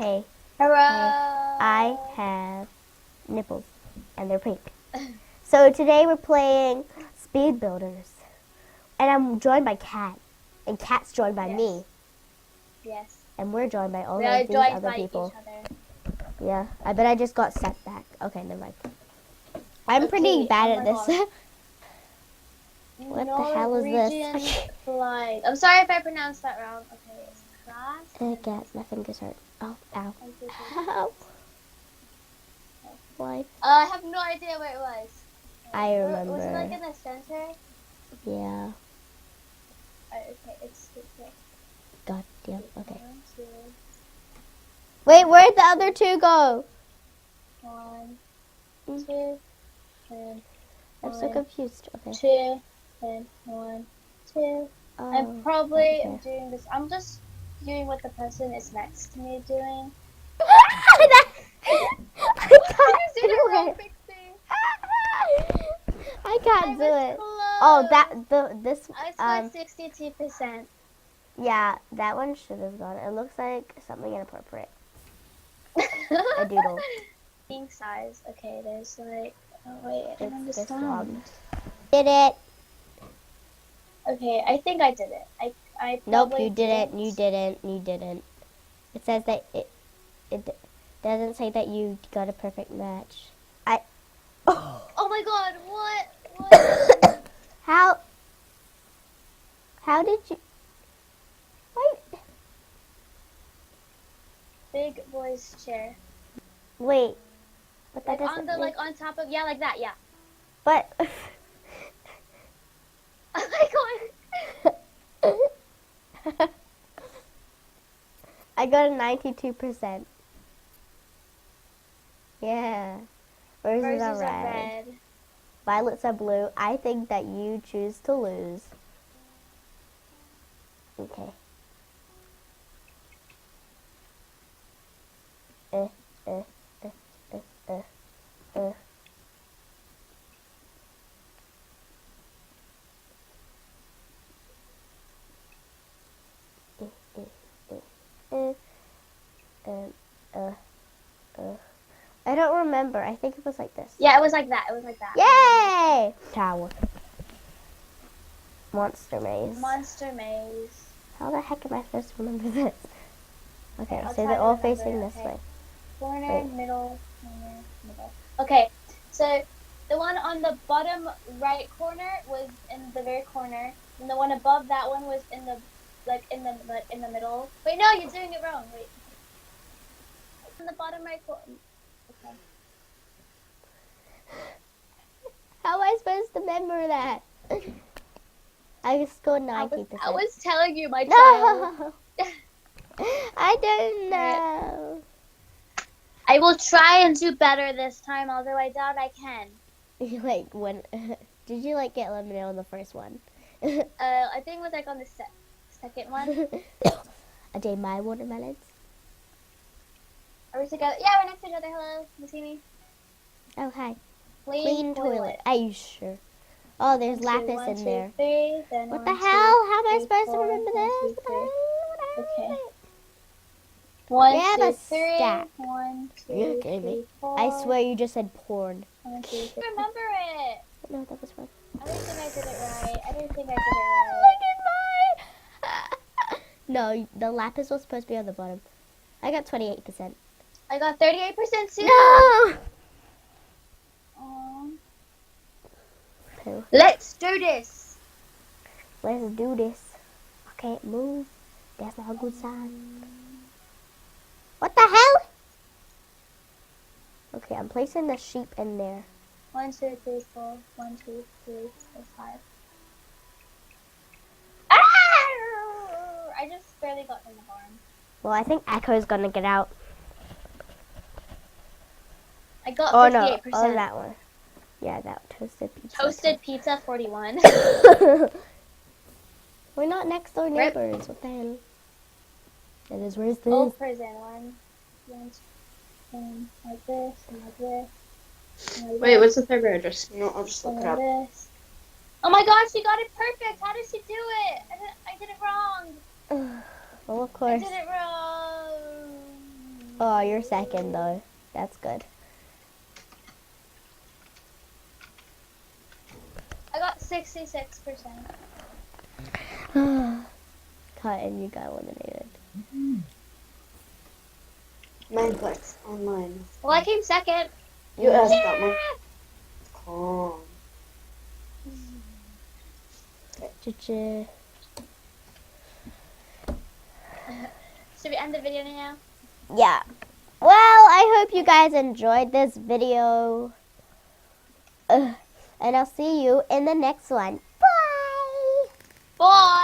Hey. Hello. I have nipples, and they're pink. So today we're playing Speed Builders, and I'm joined by Kat, and Kat's joined by me. Yes. And we're joined by all We of are these joined other by people. each other. Yeah, I bet I just got set back. Okay, never mind. I'm pretty bad at this. What the hell is this? Flight. I'm sorry if I pronounced that wrong. Okay, it's class. My fingers hurt. Oh, ow. Ow. Why? I have no idea where it was. I remember. Was it like in the center? Yeah. Okay, it's here. God damn. Okay. 1, 2. Wait, where'd the other two go? 1, 2, and I'm so confused. Okay. 2, and 1, 2. I'm probably doing this. I'm just doing what the person is next to me doing. I can't do it. Close. Oh, this. I scored 62%. Yeah, that one should have gone. It looks like something inappropriate. A doodle. Being size. Okay, there's like. Oh wait, I don't It's understand. this long. Did it? Okay, I think I did it. I Nope, you didn't. You didn't. You didn't. It says that it doesn't say that you got a perfect match. Oh my god! What? How did you? Wait. Big boy's chair. Wait. But that Like doesn't. like on top of like that. Yeah. But. Oh my god. I got a 92%. Yeah. Roses are red. Violets are blue. I think that you choose to lose. Okay. I don't remember. I think it was like this. Yeah, it was like that. It was like that. Yay! Tower. Monster maze. Monster maze. How the heck am I supposed to remember this? Okay, I'll so try they're to all remember. facing this Okay. way. Corner, middle, corner, middle. Okay, so the one on the bottom right corner was in the very corner, and the one above that one was in the in the middle. Wait, no, you're doing it wrong. Wait. In the bottom right corner. Okay. How am I supposed to remember that? I scored 90%. I was telling you, my child. No. I don't know. I will try and do better this time, although I doubt I can. Like when did you like get eliminated on the first one? I think it was like on the second one. A day my watermelons. Are we together? Yeah, we're next to each other. Hello, can you see me? Oh hi. Clean toilet. Are you sure? Oh, there's 1, 2, lapis 1, in 2, there. 3, then What 1, the 2, hell? How am I 3, supposed 4, to remember 1, this? 2, 3. Okay. We 1, have 2, a 3. stack. 1, 2, You gave 3, me. 4. I swear you just said porn. 1, 2, 3. Remember it. No, that was fun. I don't think I did it right. I didn't think I did it Look at mine. No, the lapis was supposed to be on the bottom. I got 28%. I got 38% too. No. Let's do this. Let's do this. I can't move. That's not a good sign. What the hell? Okay, I'm placing the sheep in there. 1, 2, 3, 4. 1, 2, 3, 4, 5. Ah! I just barely got in the barn. Well, I think Echo's gonna get out. I got 58%. Oh, that one. Yeah, that toasted pizza. Toasted pizza 41. We're not next door neighbors. What the hell? It is. Where's this? Oh, prison. 1, 2, like this, and like this. And like Wait, this, what's the third address? You know, I'll just look and it up. like this. Oh my gosh, she got it perfect. How did she do it? I did it wrong. Well, of I course. did it wrong. Oh, you're second though. That's good. I got 66%. Cotton, you got eliminated. Mineplex online. Well, I came second. You asked about my. Calm. Ch-ch. Should we end the video now? Yeah. Well, I hope you guys enjoyed this video. And I'll see you in the next one. Bye! Bye!